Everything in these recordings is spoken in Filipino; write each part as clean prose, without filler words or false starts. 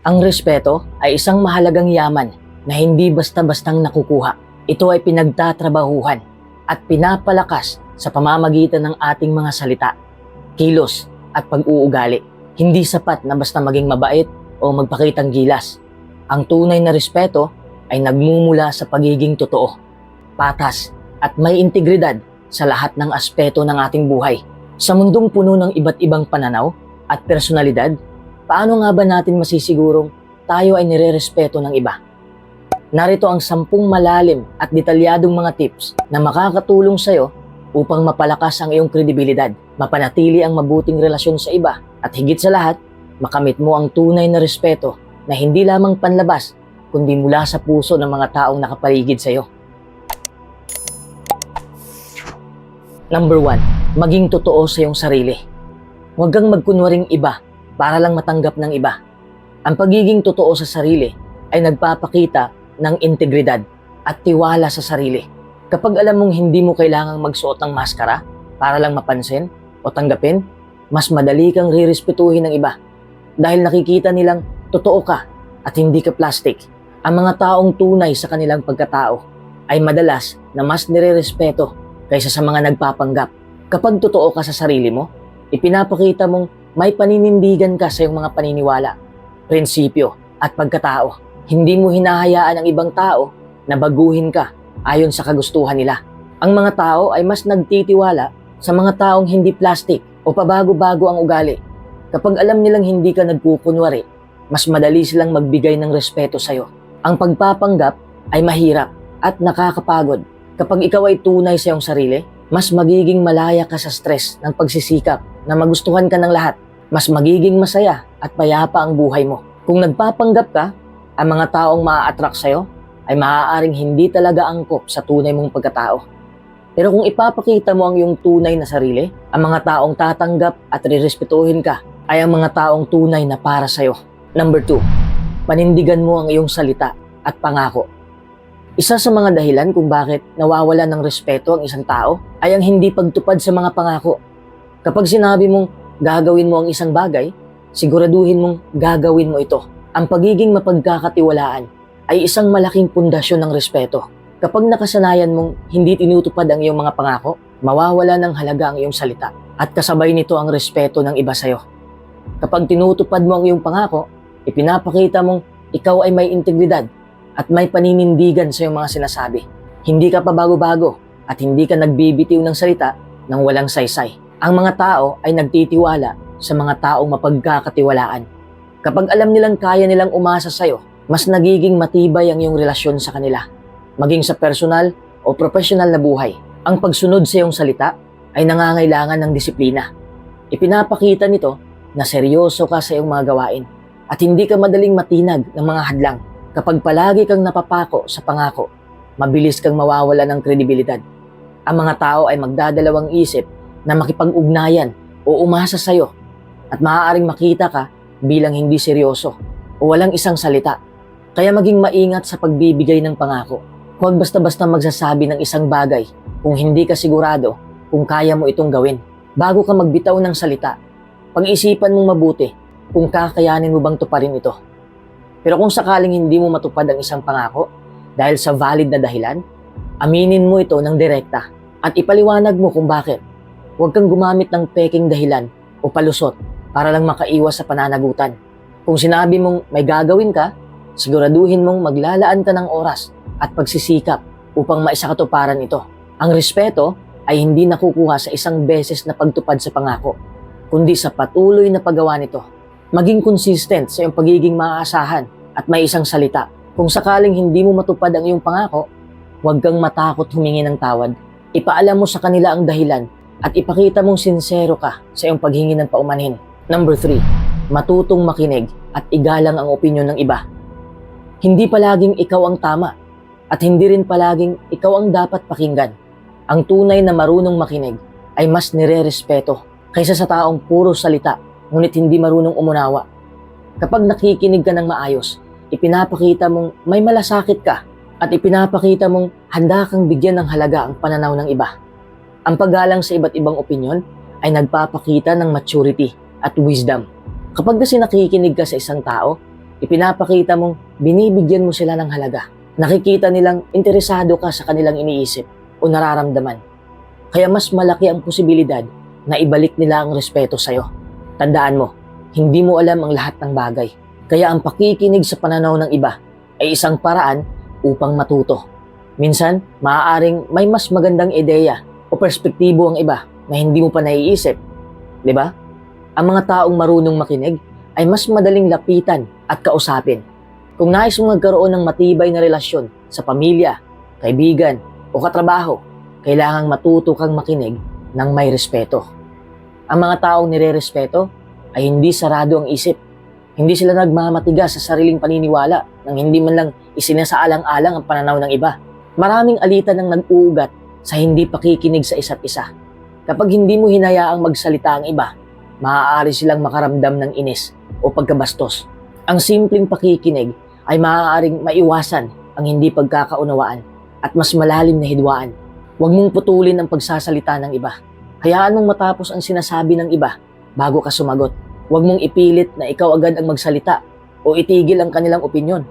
Ang respeto ay isang mahalagang yaman na hindi basta-bastang nakukuha. Ito ay pinagtatrabahuhan at pinapalakas sa pamamagitan ng ating mga salita, kilos at pag-uugali. Hindi sapat na basta maging mabait o magpakitang gilas. Ang tunay na respeto ay nagmumula sa pagiging totoo, patas at may integridad sa lahat ng aspeto ng ating buhay. Sa mundong puno ng iba't ibang pananaw at personalidad, paano nga ba natin masisigurong tayo ay nirerespeto ng iba? Narito ang 10 malalim at detalyadong mga tips na makakatulong sa'yo upang mapalakas ang iyong kredibilidad, mapanatili ang mabuting relasyon sa iba, at higit sa lahat, makamit mo ang tunay na respeto na hindi lamang panlabas, kundi mula sa puso ng mga taong nakapaligid sa'yo. Number 1, maging totoo sa iyong sarili. Huwag kang magkunwaring iba para lang matanggap ng iba. Ang pagiging totoo sa sarili ay nagpapakita ng integridad at tiwala sa sarili. Kapag alam mong hindi mo kailangang magsuot ng maskara para lang mapansin o tanggapin, mas madali kang rirespetuhin ng iba dahil nakikita nilang totoo ka at hindi ka plastic. Ang mga taong tunay sa kanilang pagkatao ay madalas na mas nirerespeto kaysa sa mga nagpapanggap. Kapag totoo ka sa sarili mo, ipinapakita mong may paninindigan ka sa iyong mga paniniwala, prinsipyo at pagkatao. Hindi mo hinahayaan ang ibang tao na baguhin ka ayon sa kagustuhan nila. Ang mga tao ay mas nagtitiwala sa mga taong hindi plastic o pabago-bago ang ugali. Kapag alam nilang hindi ka nagkukunwari, mas madali silang magbigay ng respeto sa iyo. Ang pagpapanggap ay mahirap at nakakapagod. Kapag ikaw ay tunay sa iyong sarili, mas magiging malaya ka sa stress ng pagsisikap na magustuhan ka ng lahat. Mas magiging masaya at payapa ang buhay mo. Kung nagpapanggap ka, ang mga taong maa-attract sa'yo ay maaaring hindi talaga angkop sa tunay mong pagkatao. Pero kung ipapakita mo ang iyong tunay na sarili, ang mga taong tatanggap at rirespetuhin ka ay ang mga taong tunay na para sa'yo. Number 2, panindigan mo ang iyong salita at pangako. Isa sa mga dahilan kung bakit nawawala ng respeto ang isang tao ay ang hindi pagtupad sa mga pangako. Kapag sinabi mong gagawin mo ang isang bagay, siguraduhin mong gagawin mo ito. Ang pagiging mapagkakatiwalaan ay isang malaking pundasyon ng respeto. Kapag nakasanayan mong hindi tinutupad ang iyong mga pangako, mawawala ng halaga ang iyong salita at kasabay nito ang respeto ng iba sa'yo. Kapag tinutupad mo ang iyong pangako, ipinapakita mong ikaw ay may integridad at may paninindigan sa iyong mga sinasabi. Hindi ka pa bago-bago at hindi ka nagbibitiw ng salita ng walang saysay. Ang mga tao ay nagtitiwala sa mga taong mapagkakatiwalaan. Kapag alam nilang kaya nilang umasa sa iyo, mas nagiging matibay ang iyong relasyon sa kanila. Maging sa personal o professional na buhay, ang pagsunod sa iyong salita ay nangangailangan ng disiplina. Ipinapakita nito na seryoso ka sa iyong mga gawain at hindi ka madaling matinag ng mga hadlang. Kapag palagi kang napapako sa pangako, mabilis kang mawawala ng kredibilidad. Ang mga tao ay magdadalawang isip na makipag-ugnayan o umasa sa iyo at maaaring makita ka bilang hindi seryoso o walang isang salita. Kaya maging maingat sa pagbibigay ng pangako. Huwag basta-basta magsasabi ng isang bagay kung hindi ka sigurado kung kaya mo itong gawin. Bago ka magbitaw ng salita, pag-isipan mong mabuti kung kakayanin mo bang tuparin ito. Pero kung sakaling hindi mo matupad ang isang pangako dahil sa valid na dahilan, aminin mo ito ng direkta at ipaliwanag mo kung bakit. Huwag kang gumamit ng peking dahilan o palusot para lang makaiwas sa pananagutan. Kung sinabi mong may gagawin ka, siguraduhin mong maglalaan ka ng oras at pagsisikap upang maisakatuparan ito. Ang respeto ay hindi nakukuha sa isang beses na pagtupad sa pangako, kundi sa patuloy na paggawa nito. Maging consistent sa iyong pagiging maaasahan at may isang salita. Kung sakaling hindi mo matupad ang iyong pangako, huwag kang matakot humingi ng tawad. Ipaalam mo sa kanila ang dahilan at ipakita mong sincero ka sa iyong paghingi ng paumanhin. Number 3, matutong makinig at igalang ang opinyon ng iba. Hindi palaging ikaw ang tama at hindi rin palaging ikaw ang dapat pakinggan. Ang tunay na marunong makinig ay mas nirerespeto kaysa sa taong puro salita ngunit hindi marunong umunawa. Kapag nakikinig ka ng maayos, ipinapakita mong may malasakit ka at ipinapakita mong handa kang bigyan ng halaga ang pananaw ng iba. Ang paggalang sa iba't ibang opinyon ay nagpapakita ng maturity at wisdom. Kapag kasi nakikinig ka sa isang tao, Ipinapakita mong binibigyan mo sila ng halaga. Nakikita nilang interesado ka sa kanilang iniisip o nararamdaman. Kaya mas malaki ang posibilidad na ibalik nila ang respeto sa'yo. Tandaan mo, hindi mo alam ang lahat ng bagay. Kaya ang pakikinig sa pananaw ng iba ay isang paraan upang matuto. Minsan, maaaring may mas magandang ideya o perspektibo ang iba na hindi mo pa naiisip. 'Di ba? Ang mga taong marunong makinig ay mas madaling lapitan at kausapin. Kung nais mong magkaroon ng matibay na relasyon sa pamilya, kaibigan o katrabaho, kailangang matuto kang makinig ng may respeto. Ang mga taong nire-respeto ay hindi sarado ang isip. Hindi sila nagmamatigas sa sariling paniniwala nang hindi man lang isinasaalang-alang ang pananaw ng iba. Maraming alitan ang nag-uugat sa hindi pakikinig sa isa't isa. Kapag hindi mo hinayaang magsalita ang iba, maaari silang makaramdam ng inis o pagkabastos. Ang simpleng pakikinig ay maaaring maiwasan ang hindi pagkakaunawaan at mas malalim na hidwaan. Huwag mong putulin ang pagsasalita ng iba. Hayaan mong matapos ang sinasabi ng iba bago ka sumagot. Huwag mong ipilit na ikaw agad ang magsalita o itigil ang kanilang opinyon.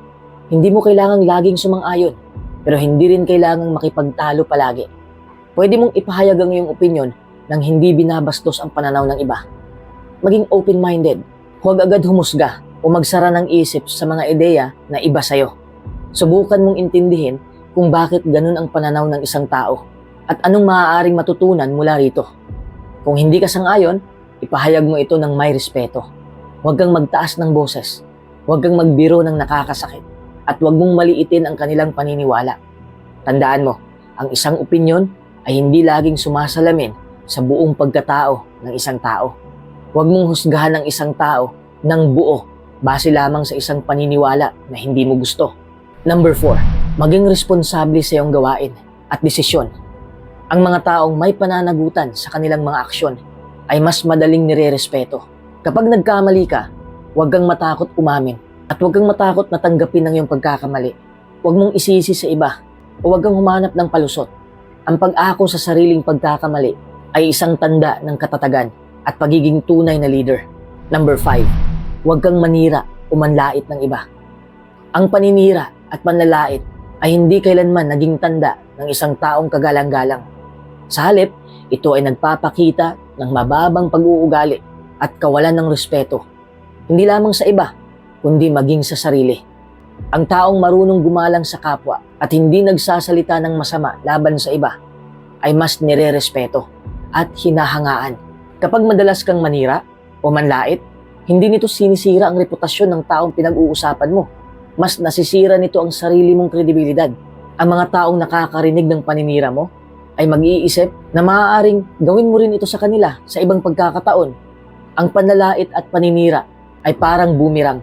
Hindi mo kailangang laging sumang-ayon, pero hindi rin kailangang makipagtalo palagi. Pwede mong ipahayag ang iyong opinyon nang hindi binabastos ang pananaw ng iba. Maging open-minded. Huwag agad humusga o magsara ng isip sa mga ideya na iba sa'yo. Subukan mong intindihin kung bakit ganun ang pananaw ng isang tao at anong maaaring matutunan mula rito. Kung hindi ka sang-ayon, ipahayag mo ito ng may respeto. Huwag kang magtaas ng boses. Huwag kang magbiro ng nakakasakit. At huwag mong maliitin ang kanilang paniniwala. Tandaan mo, ang isang opinyon ay hindi laging sumasalamin sa buong pagkatao ng isang tao. Huwag mong husgahan ang isang tao ng buo base lamang sa isang paniniwala na hindi mo gusto. Number 4, maging responsable sa iyong gawain at desisyon. Ang mga taong may pananagutan sa kanilang mga aksyon ay mas madaling nire-respeto. Kapag nagkamali ka, huwag kang matakot umamin at huwag kang matakot na tanggapin ang iyong pagkakamali. Huwag mong isisi sa iba o huwag kang humanap ng palusot. Ang pag-ako sa sariling pagkakamali ay isang tanda ng katatagan at pagiging tunay na leader. Number 5, huwag kang manira o manlait ng iba. Ang paninira at panlalait ay hindi kailanman naging tanda ng isang taong kagalang-galang. Sa halip, ito ay nagpapakita ng mababang pag-uugali at kawalan ng respeto. Hindi lamang sa iba, kundi maging sa sarili. Ang taong marunong gumalang sa kapwa at hindi nagsasalita ng masama laban sa iba ay mas nire-respeto at hinahangaan. Kapag madalas kang manira o manlait, hindi nito sinisira ang reputasyon ng taong pinag-uusapan mo. Mas nasisira nito ang sarili mong kredibilidad. Ang mga taong nakakarinig ng paninira mo ay mag-iisip na maaaring gawin mo rin ito sa kanila sa ibang pagkakataon. Ang panlalait at paninira ay parang boomerang.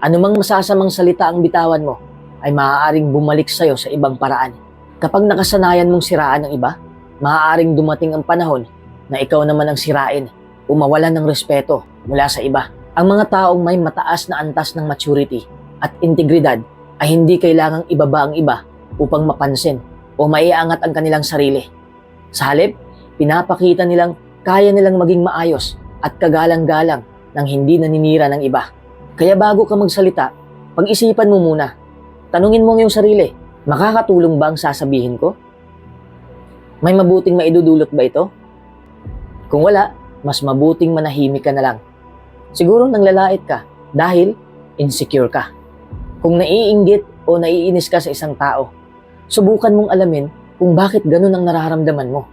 Anumang masasamang salita ang bitawan mo ay maaaring bumalik sa'yo sa ibang paraan. Kapag nakasanayan mong siraan ng iba, maaaring dumating ang panahon na ikaw naman ang sirain o mawalan ng respeto mula sa iba. Ang mga taong may mataas na antas ng maturity at integridad ay hindi kailangang ibaba ang iba upang mapansin o maiangat ang kanilang sarili. Sa halip, pinapakita nilang kaya nilang maging maayos at kagalang-galang nang hindi naninira ng iba. Kaya bago ka magsalita, pag-isipan mo muna. Tanungin mo ngayong sarili, makakatulong ba ang sasabihin ko? May mabuting maidudulot ba ito? Kung wala, mas mabuting manahimik ka na lang. Siguro nanglalait ka dahil insecure ka. Kung naiinggit o naiinis ka sa isang tao, subukan mong alamin kung bakit ganun ang nararamdaman mo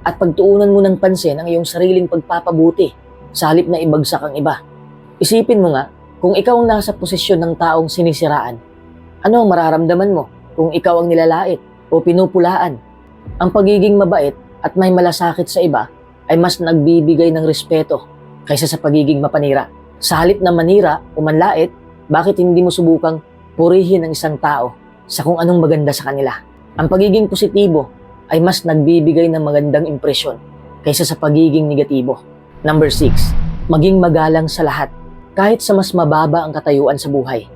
at pagtuunan mo ng pansin ang iyong sariling pagpapabuti sa halip na ibagsak ang iba. Isipin mo nga, kung ikaw ang nasa posisyon ng taong sinisiraan, ano ang mararamdaman mo kung ikaw ang nilalait o pinupulaan? Ang pagiging mabait at may malasakit sa iba ay mas nagbibigay ng respeto kaysa sa pagiging mapanira. Sa halip na manira o manlait, bakit hindi mo subukang purihin ang isang tao sa kung anong maganda sa kanila? Ang pagiging positibo ay mas nagbibigay ng magandang impresyon kaysa sa pagiging negatibo. Number 6, maging magalang sa lahat kahit sa mas mababa ang katayuan sa buhay.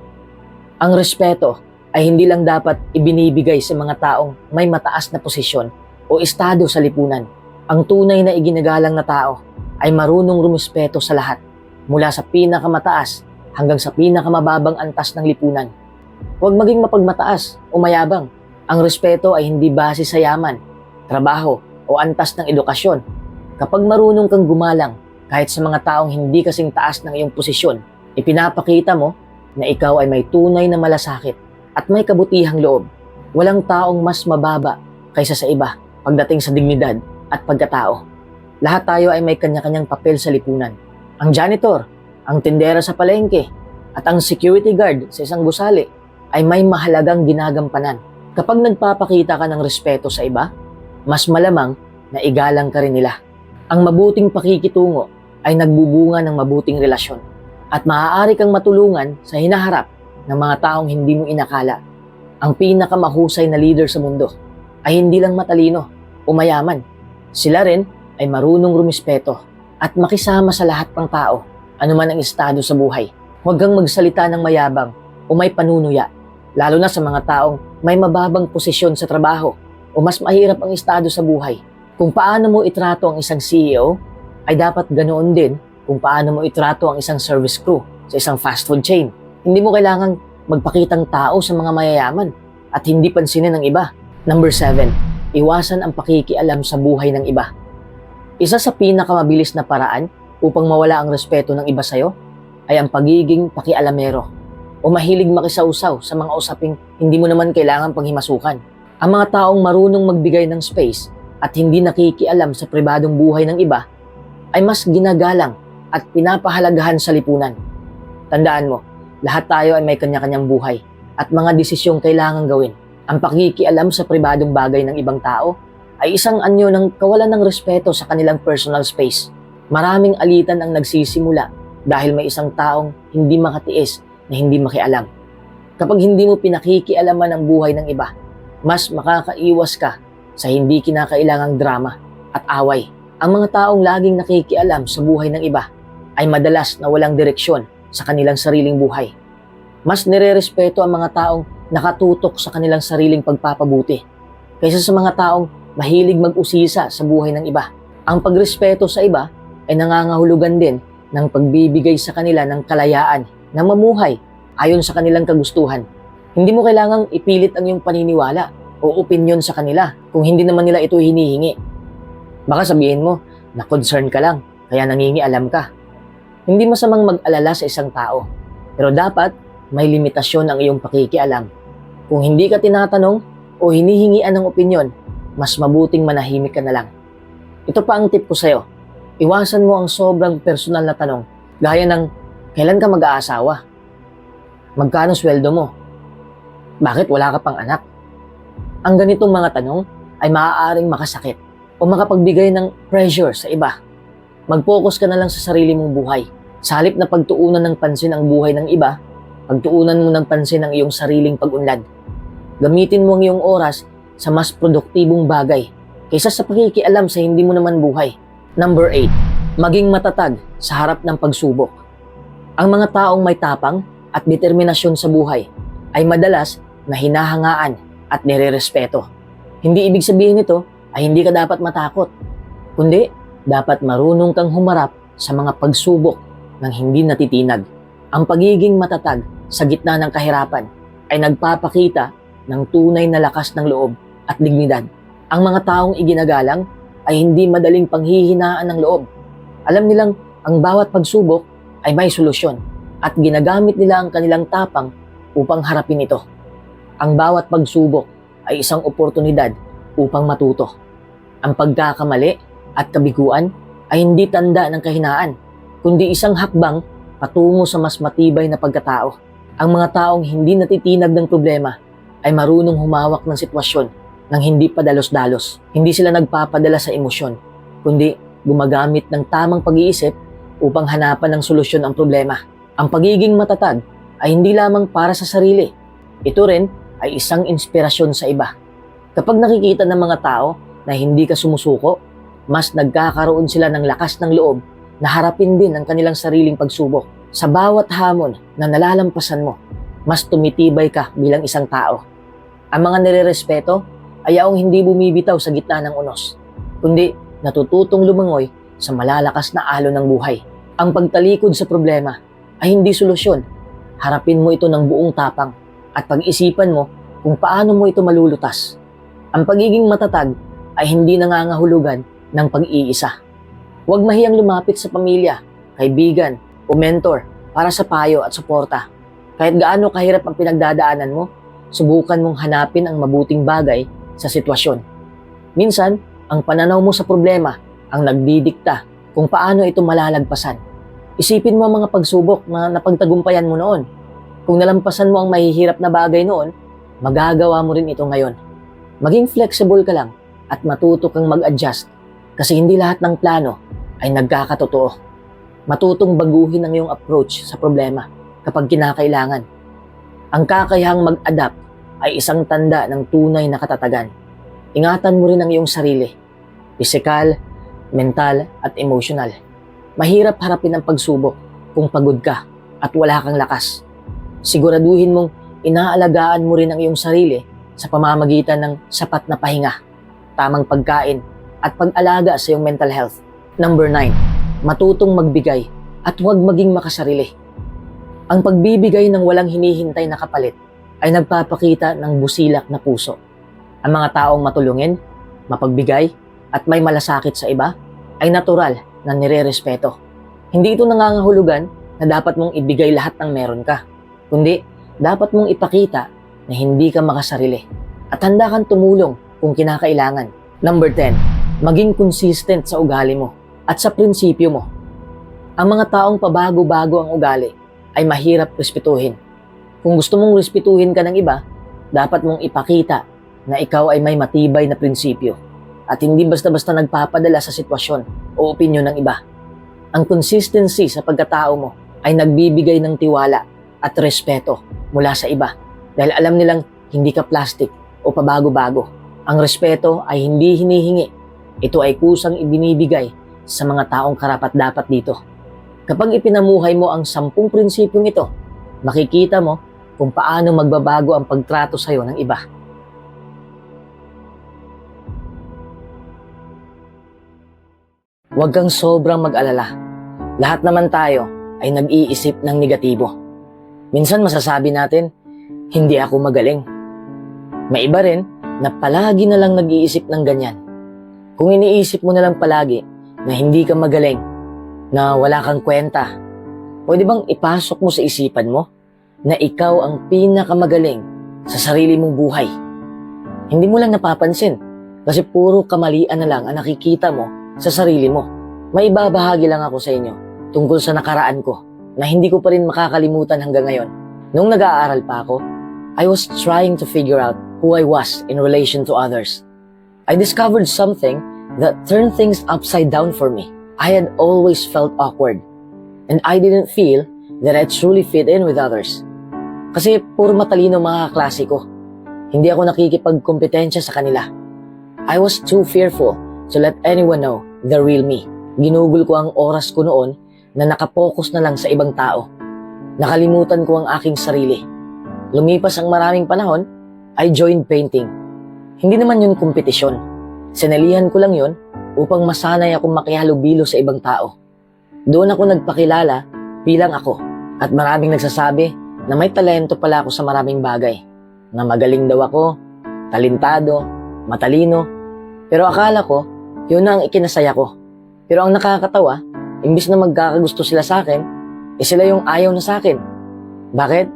Ang respeto ay hindi lang dapat ibinibigay sa mga taong may mataas na posisyon o estado sa lipunan. Ang tunay na iginagalang na tao ay marunong rumispeto sa lahat, mula sa pinakamataas hanggang sa pinakamababang antas ng lipunan. Huwag maging mapagmataas o mayabang. Ang respeto ay hindi base sa yaman, trabaho o antas ng edukasyon. Kapag marunong kang gumalang kahit sa mga taong hindi kasing taas ng iyong posisyon, ipinapakita mo na ikaw ay may tunay na malasakit at may kabutihang loob. Walang taong mas mababa kaysa sa iba pagdating sa dignidad at pagkatao. Lahat tayo ay may kanya-kanyang papel sa lipunan. Ang janitor, ang tindera sa palengke, at ang security guard sa isang gusali ay may mahalagang ginagampanan. Kapag nagpapakita ka ng respeto sa iba, mas malamang na igalang ka rin nila. Ang mabuting pakikitungo ay nagbubunga ng mabuting relasyon at maaari kang matulungan sa hinaharap ng mga taong hindi mo inakala. Ang pinakamahusay na leader sa mundo ay hindi lang matalino o mayaman. Sila rin ay marunong rumispeto at makisama sa lahat ng tao, anuman ang estado sa buhay. Huwag kang magsalita ng mayabang o may panunuya, lalo na sa mga taong may mababang posisyon sa trabaho o mas mahirap ang estado sa buhay. Kung paano mo itrato ang isang CEO, ay dapat ganoon din kung paano mo itrato ang isang service crew sa isang fast food chain. Hindi mo kailangang magpakitang tao sa mga mayayaman at hindi pansinin ng iba. Number 7, iwasan ang pakikialam sa buhay ng iba. Isa sa pinakamabilis na paraan upang mawala ang respeto ng iba sa'yo ay ang pagiging pakialamero o mahilig makisausaw sa mga usaping hindi mo naman kailangan panghimasukan. Ang mga taong marunong magbigay ng space at hindi nakikialam sa pribadong buhay ng iba ay mas ginagalang at pinapahalagahan sa lipunan. Tandaan mo, lahat tayo ay may kanya-kanyang buhay at mga desisyong kailangan gawin. Ang pakikialam sa pribadong bagay ng ibang tao ay isang anyo ng kawalan ng respeto sa kanilang personal space. Maraming alitan ang nagsisimula dahil may isang taong hindi makatiis na hindi makialam. Kapag hindi mo pinakikialaman ang buhay ng iba, mas makakaiwas ka sa hindi kinakailangang drama at away. Ang mga taong laging nakikialam sa buhay ng iba ay madalas na walang direksyon sa kanilang sariling buhay. Mas nirerespeto ang mga taong nakatutok sa kanilang sariling pagpapabuti kaysa sa mga taong mahilig mag-usisa sa buhay ng iba. Ang pagrespeto sa iba ay nangangahulugan din ng pagbibigay sa kanila ng kalayaan na mamuhay ayon sa kanilang kagustuhan. Hindi mo kailangang ipilit ang iyong paniniwala o opinyon sa kanila kung hindi naman nila ito hinihingi. Baka sabihin mo na concern ka lang, kaya nangingialam ka. Hindi masamang mag-alala sa isang tao, pero dapat may limitasyon ang iyong pakikialam. Kung hindi ka tinatanong o hinihingian ng opinyon, mas mabuting manahimik ka na lang. Ito pa ang tip ko sa'yo. Iwasan mo ang sobrang personal na tanong, gaya ng, kailan ka mag-aasawa? Magkano sweldo mo? Bakit wala ka pang anak? Ang ganitong mga tanong ay maaaring makasakit o makapagbigay ng pressure sa iba. Mag-focus ka na lang sa sarili mong buhay. Sa halip na pagtuunan ng pansin ang buhay ng iba, pagtuunan mo ng pansin ang iyong sariling pag-unlad. Gamitin mo ang iyong oras sa mas produktibong bagay kaysa sa pakikialam sa hindi mo naman buhay. Number 8, maging matatag sa harap ng pagsubok. Ang mga taong may tapang at determinasyon sa buhay ay madalas na hinahangaan at nirerespeto. Hindi ibig sabihin nito ay hindi ka dapat matakot, kundi dapat marunong kang humarap sa mga pagsubok ng hindi natitinag. Ang pagiging matatag sa gitna ng kahirapan ay nagpapakita ng tunay na lakas ng loob at dignidad. Ang mga taong iginagalang ay hindi madaling panghihinaan ng loob. Alam nilang ang bawat pagsubok ay may solusyon at ginagamit nila ang kanilang tapang upang harapin ito. Ang bawat pagsubok ay isang oportunidad upang matuto. Ang pagkakamali at kabiguan ay hindi tanda ng kahinaan, kundi isang hakbang patungo sa mas matibay na pagkatao. Ang mga taong hindi natitinag ng problema ay marunong humawak ng sitwasyon nang hindi padalos-dalos. Hindi sila nagpapadala sa emosyon, kundi gumagamit ng tamang pag-iisip upang hanapan ng solusyon ang problema. Ang pagiging matatag ay hindi lamang para sa sarili. Ito rin ay isang inspirasyon sa iba. Kapag nakikita ng mga tao na hindi ka sumusuko, mas nagkakaroon sila ng lakas ng loob na harapin din ang kanilang sariling pagsubok. Sa bawat hamon na nalalampasan mo, mas tumitibay ka bilang isang tao. Ang mga nirerespeto ay yaong hindi bumibitaw sa gitna ng unos, kundi natututong lumangoy sa malalakas na alon ng buhay. Ang pagtalikod sa problema ay hindi solusyon. Harapin mo ito ng buong tapang at pag-isipan mo kung paano mo ito malulutas. Ang pagiging matatag ay hindi nangangahulugan ng pag-iisa. Huwag mahiyang lumapit sa pamilya, kaibigan o mentor para sa payo at suporta. Kahit gaano kahirap ang pinagdadaanan mo, subukan mong hanapin ang mabuting bagay sa sitwasyon. Minsan, ang pananaw mo sa problema ang nagdidikta kung paano ito malalagpasan. Isipin mo ang mga pagsubok na napagtagumpayan mo noon. Kung nalampasan mo ang mahihirap na bagay noon, magagawa mo rin ito ngayon. Maging flexible ka lang at matuto kang mag-adjust kasi hindi lahat ng plano ay nagkakatotoo. Matutong baguhin ang iyong approach sa problema kapag kinakailangan. Ang kakayahang mag-adapt ay isang tanda ng tunay na katatagan. Ingatan mo rin ang iyong sarili, pisikal, mental at emotional. Mahirap harapin ang pagsubok kung pagod ka at wala kang lakas. Siguraduhin mong inaalagaan mo rin ang iyong sarili sa pamamagitan ng sapat na pahinga, tamang pagkain at pag-alaga sa iyong mental health. Number 9, matutong magbigay at huwag maging makasarili. Ang pagbibigay ng walang hinihintay na kapalit ay nagpapakita ng busilak na puso. Ang mga taong matulungin, mapagbigay at may malasakit sa iba ay natural na nire-respeto. Hindi ito nangangahulugan na dapat mong ibigay lahat ng meron ka, kundi dapat mong ipakita na hindi ka makasarili at handa kang tumulong kung kinakailangan. Number 10, maging consistent sa ugali mo at sa prinsipyo mo. Ang mga taong pabago-bago ang ugali ay mahirap respetuhin. Kung gusto mong respetuhin ka ng iba, dapat mong ipakita na ikaw ay may matibay na prinsipyo at hindi basta-basta nagpapadala sa sitwasyon o opinyon ng iba. Ang consistency sa pagkatao mo ay nagbibigay ng tiwala at respeto mula sa iba dahil alam nilang hindi ka plastic o pabago-bago. Ang respeto ay hindi hinihingi. Ito ay kusang ibinibigay sa mga taong karapat-dapat dito. Kapag ipinamuhay mo ang 10 prinsipyong ito, makikita mo kung paano magbabago ang pagtrato sa iyo ng iba. Huwag kang sobrang mag-alala. Lahat naman tayo ay nag-iisip ng negatibo. Minsan masasabi natin, hindi ako magaling. May iba rin na palagi na lang nag-iisip ng ganyan. Kung iniisip mo na lang palagi na hindi ka magaling, na wala kang kwenta, pwede bang ipasok mo sa isipan mo na ikaw ang pinakamagaling sa sarili mong buhay? Hindi mo lang napapansin kasi puro kamalian na lang ang nakikita mo sa sarili mo. May ibabahagi lang ako sa inyo tungkol sa nakaraan ko na hindi ko pa rin makakalimutan hanggang ngayon. Nung nag-aaral pa ako, I was trying to figure out who I was in relation to others. I discovered something that turned things upside down for me. I had always felt awkward and I didn't feel that I truly fit in with others. Kasi puro matalino mga kaklase ko. Hindi ako nakikipagkompetensya sa kanila. I was too fearful to let anyone know the real me. Ginugol ko ang oras ko noon na nakapokus na lang sa ibang tao. Nakalimutan ko ang aking sarili. Lumipas ang maraming panahon, I joined painting. Hindi naman yun kompetisyon. Sinalihan ko lang yun upang masanay akong makihalubilo sa ibang tao. Doon ako nagpakilala bilang ako at maraming nagsasabi na may talento pala ako sa maraming bagay. Na magaling daw ako, talentado, matalino. Pero akala ko, yun na ang ikinasaya ko. Pero ang nakakatawa, imbis na magkakagusto sila sa akin, sila yung ayaw na sa akin. Bakit?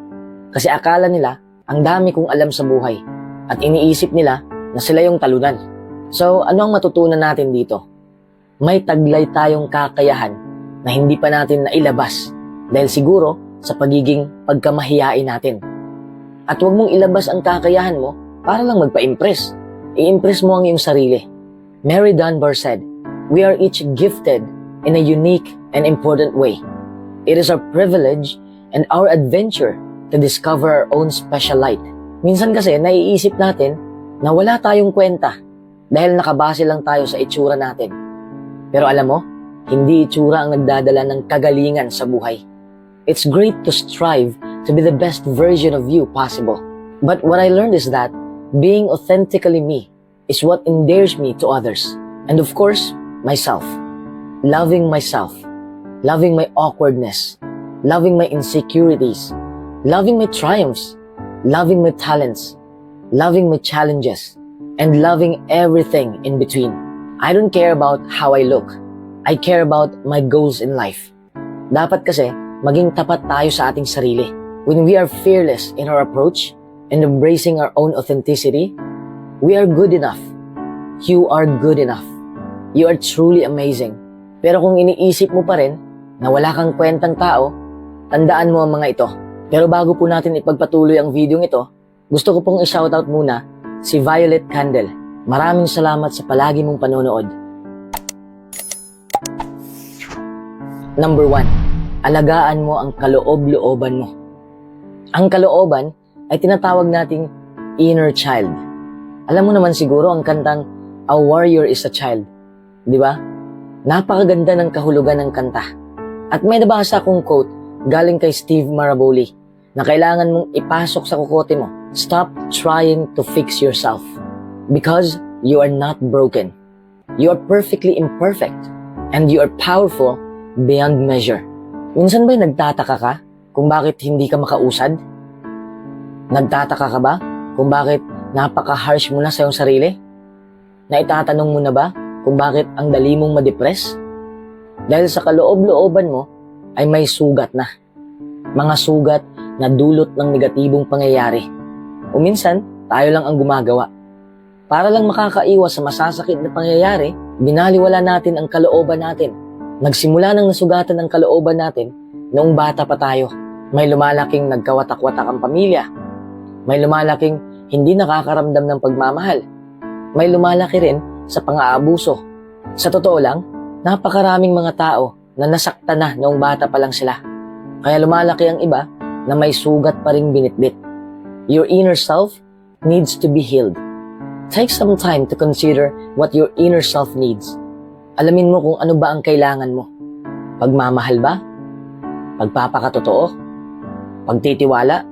Kasi akala nila, ang dami kong alam sa buhay at iniisip nila na sila yung talunan. So, ano ang matutunan natin dito? May taglay tayong kakayahan na hindi pa natin nailabas dahil siguro sa pagiging pagkamahiyain natin. At huwag mong ilabas ang kakayahan mo para lang magpa-impress. I-impress mo ang iyong sarili. Mary Dunbar said, "We are each gifted in a unique and important way. It is our privilege and our adventure to discover our own special light." Minsan kasi naiisip natin na wala tayong kwenta dahil nakabase lang tayo sa itsura natin. Pero alam mo, hindi itsura ang nagdadala ng kagalingan sa buhay. It's great to strive to be the best version of you possible. But what I learned is that being authentically me is what endears me to others. And of course, myself. Loving myself. Loving my awkwardness. loving my insecurities, loving my triumphs, loving my talents, loving my challenges, and loving everything in between. I don't care about how I look. I care about my goals in life. Dapat kasi maging tapat tayo sa ating sarili. When we are fearless in our approach and embracing our own authenticity, we are good enough. You are good enough. You are truly amazing. Pero kung iniisip mo pa rin na wala kang kwentang tao, tandaan mo ang mga ito. Pero bago po natin ipagpatuloy ang video ito, gusto ko pong i-shoutout muna si Violet Candle. Maraming salamat sa palagi mong panonood. Number 1, alagaan mo ang kaloob-looban mo. Ang kalooban ay tinatawag nating inner child. Alam mo naman siguro ang kantang A Warrior is a Child. Di ba? Napakaganda ng kahulugan ng kanta. At may nabasa akong quote galing kay Steve Maraboli na kailangan mong ipasok sa kukote mo. Stop trying to fix yourself because you are not broken. You are perfectly imperfect and you are powerful beyond measure. Minsan ba'y nagtataka ka kung bakit hindi ka makausad? Nagtataka ka ba kung bakit napaka-harsh mo na sa iyong sarili? Naitatanong mo na ba kung bakit ang dali mong ma-depress? Dahil sa kaloob-looban mo ay may sugat na. Mga sugat na dulot ng negatibong pangyayari. O minsan, tayo lang ang gumagawa. Para lang makakaiwas sa masasakit na pangyayari, binaliwala natin ang kalooban natin. Nagsimula nang nasugatan ang kalooban natin noong bata pa tayo. May lumalaking nagkawatak-watak ang pamilya. May lumalaking hindi nakakaramdam ng pagmamahal. May lumalaki rin sa pang-aabuso. Sa totoo lang, napakaraming mga tao na nasaktan na noong bata pa lang sila. Kaya lumalaki ang iba na may sugat pa ring binitbit. Your inner self needs to be healed. Take some time to consider what your inner self needs. Alamin mo kung ano ba ang kailangan mo. Pagmamahal ba? Pagpapakatotoo? Pagtitiwala?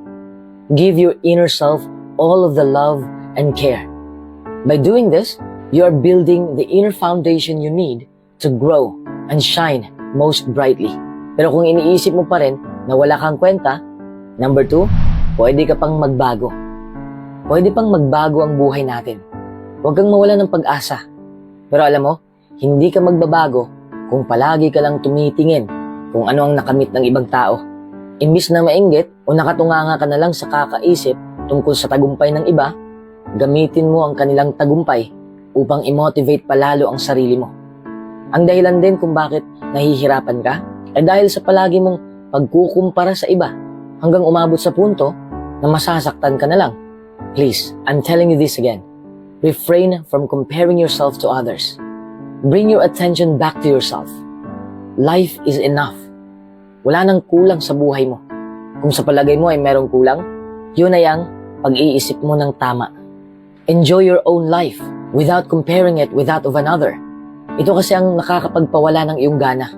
Give your inner self all of the love and care. By doing this, you are building the inner foundation you need to grow and shine most brightly. Pero kung iniisip mo pa rin na wala kang kwenta, number 2, pwede ka pang magbago. Pwede pang magbago ang buhay natin. Huwag kang mawala ng pag-asa. Pero alam mo, hindi ka magbabago kung palagi ka lang tumitingin kung ano ang nakamit ng ibang tao. Imbis na mainggit o nakatunganga ka na lang sa kakaisip tungkol sa tagumpay ng iba, gamitin mo ang kanilang tagumpay upang i-motivate palalo ang sarili mo. Ang dahilan din kung bakit nahihirapan ka ay dahil sa palagi mong pagkukumpara sa iba hanggang umabot sa punto na masasaktan ka na lang. Please, I'm telling you this again. Refrain from comparing yourself to others. Bring your attention back to yourself. Life is enough. Wala nang kulang sa buhay mo. Kung sa palagay mo ay merong kulang, yun ay ang pag-iisip mo ng tama. Enjoy your own life without comparing it with that of another. Ito kasi ang nakakapagpawala ng iyong gana.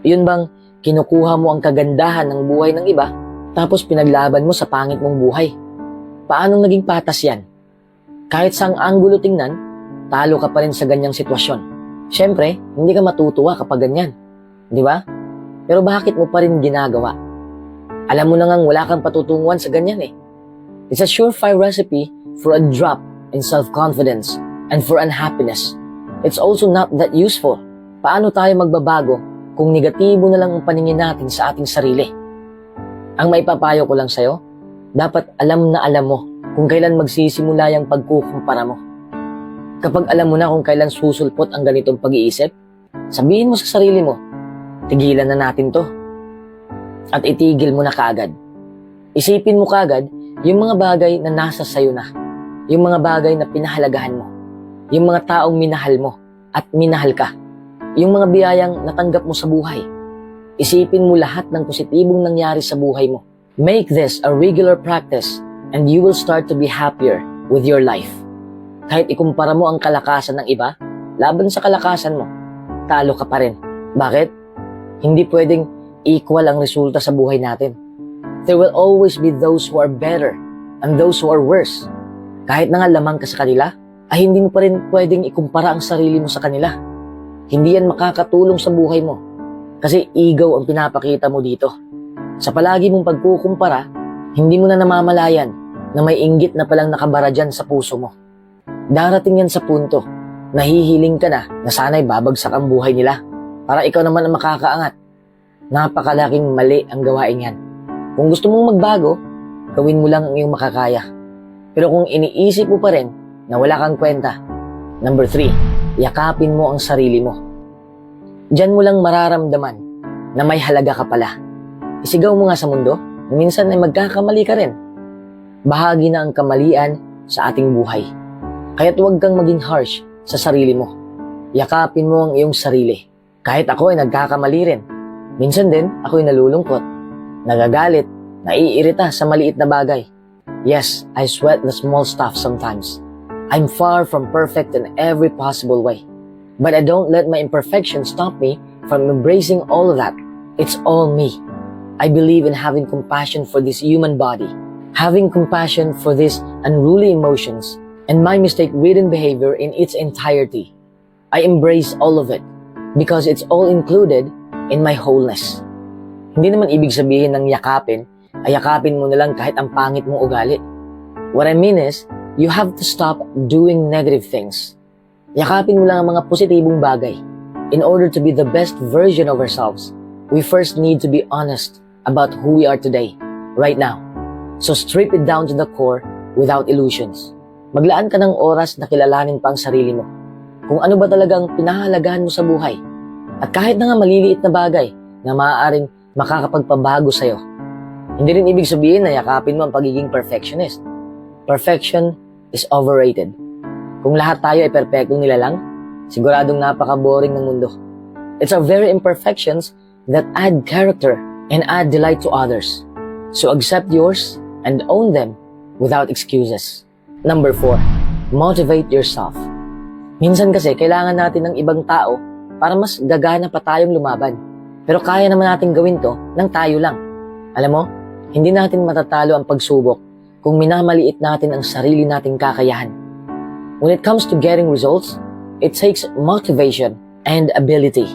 Yun bang kinukuha mo ang kagandahan ng buhay ng iba tapos pinaglaban mo sa pangit mong buhay? Paanong naging patas yan? Kahit saang anggulo tingnan, talo ka pa rin sa ganyang sitwasyon. Siyempre, hindi ka matutuwa kapag ganyan. Di ba? Pero bakit mo pa rin ginagawa? Alam mo na ngang wala kang patutunguhan sa ganyan eh. It's a surefire recipe for a drop in self-confidence and for unhappiness. It's also not that useful. Paano tayo magbabago kung negatibo na lang ang paningin natin sa ating sarili? Ang maipapayo ko lang sa'yo, dapat alam na alam mo kung kailan magsisimula yung pagkukumpara mo. Kapag alam mo na kung kailan susulpot ang ganitong pag-iisip, sabihin mo sa sarili mo, tigilan na natin to. At itigil mo na kaagad. Isipin mo kaagad yung mga bagay na nasa sayo na. Yung mga bagay na pinahalagahan mo. Yung mga taong minahal mo at minahal ka. Yung mga biyayang natanggap mo sa buhay. Isipin mo lahat ng positibong nangyari sa buhay mo. Make this a regular practice and you will start to be happier with your life. Kahit ikumpara mo ang kalakasan ng iba, laban sa kalakasan mo, talo ka pa rin. Bakit? Hindi pwedeng equal ang resulta sa buhay natin. There will always be those who are better and those who are worse. Kahit na nga lamang ka sa kanila, ay hindi mo pa rin pwedeng ikumpara ang sarili mo sa kanila. Hindi yan makakatulong sa buhay mo. Kasi ego ang pinapakita mo dito. Sa palagi mong pagkukumpara, hindi mo na namamalayan na may inggit na palang nakabara dyan sa puso mo. Darating yan sa punto, nahihiling ka na sana'y babagsak ang buhay nila para ikaw naman ang makakaangat. Napakalaking mali ang gawain yan. Kung gusto mong magbago, gawin mo lang ang iyong makakaya. Pero kung iniisip mo pa rin na wala kang kwenta, number 3, yakapin mo ang sarili mo. Diyan mo lang mararamdaman na may halaga ka pala. Isigaw mo nga sa mundo na minsan ay magkakamali ka rin. Bahagi na ang kamalian sa ating buhay. Kaya't huwag kang maging harsh sa sarili mo. Yakapin mo ang iyong sarili. Kahit ako ay nagkakamali rin. Minsan din ako'y nalulungkot, nagagalit, naiirita sa maliit na bagay. Yes, I sweat the small stuff sometimes. I'm far from perfect in every possible way. But I don't let my imperfections stop me from embracing all of that. It's all me. I believe in having compassion for this human body, having compassion for these unruly emotions, and my mistake-ridden behavior in its entirety. I embrace all of it because it's all included in my wholeness. Hindi naman ibig sabihin ng yakapin, ay yakapin mo na lang kahit ang pangit mong ugali. What I mean is, you have to stop doing negative things. Yakapin mo lang ang mga positibong bagay. In order to be the best version of ourselves, we first need to be honest about who we are today, right now. So strip it down to the core without illusions. Maglaan ka ng oras na kilalanin pa ang sarili mo. Kung ano ba talagang pinahalagahan mo sa buhay. At kahit na nga maliliit na bagay na maaaring makakapagpabago sa'yo. Hindi rin ibig sabihin na yakapin mo ang pagiging perfectionist. Perfection is overrated. Kung lahat tayo ay perpektong nilalang, siguradong napaka-boring ng mundo. It's our very imperfections that add character and add delight to others. So accept yours and own them without excuses. Number 4, motivate yourself. Minsan kasi kailangan natin ng ibang tao para mas gagana pa tayong lumaban. Pero kaya naman natin gawin to ng tayo lang. Alam mo, hindi natin matatalo ang pagsubok kung minamaliit natin ang sarili nating kakayahan. When it comes to getting results, it takes motivation and ability.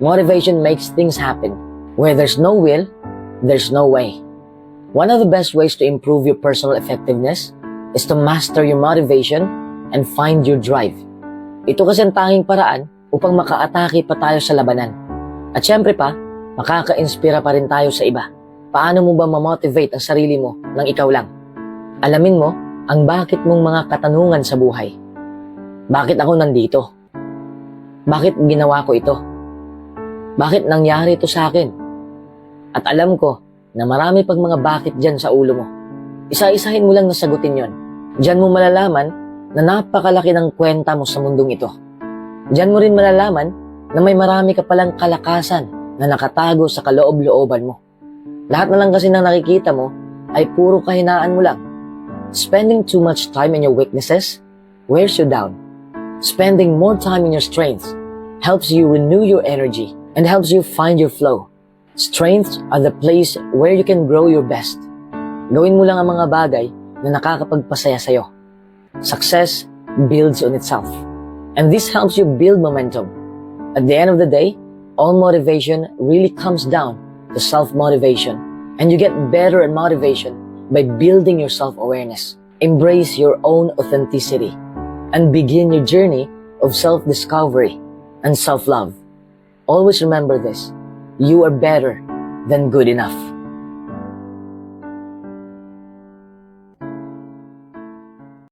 Motivation makes things happen. Where there's no will, there's no way. One of the best ways to improve your personal effectiveness is to master your motivation and find your drive. Ito kasi ang tanging paraan upang makaatake pa tayo sa labanan. At syempre pa, makaka-inspira pa rin tayo sa iba. Paano mo ba ma-motivate ang sarili mo nang ikaw lang? Alamin mo ang bakit mong mga katanungan sa buhay. Bakit ako nandito? Bakit ginawa ko ito? Bakit nangyari ito sa akin? At alam ko na marami pang mga bakit dyan sa ulo mo. Isa-isahin mo lang na sagutin yon. Diyan mo malalaman na napakalaki ng kwenta mo sa mundong ito. Diyan mo rin malalaman na may marami ka palang kalakasan na nakatago sa kaloob-looban mo. Lahat na lang kasi ng nakikita mo ay puro kahinaan mo lang. Spending too much time in your weaknesses wears you down. Spending more time in your strengths helps you renew your energy and helps you find your flow. Strengths are the place where you can grow your best. Gawin mo lang ang mga bagay na nakakapagpasaya sa'yo. Success builds on itself. And this helps you build momentum. At the end of the day, all motivation really comes down to self-motivation. And you get better at motivation by building your self-awareness. Embrace your own authenticity and begin your journey of self-discovery and self-love. Always remember this. You are better than good enough.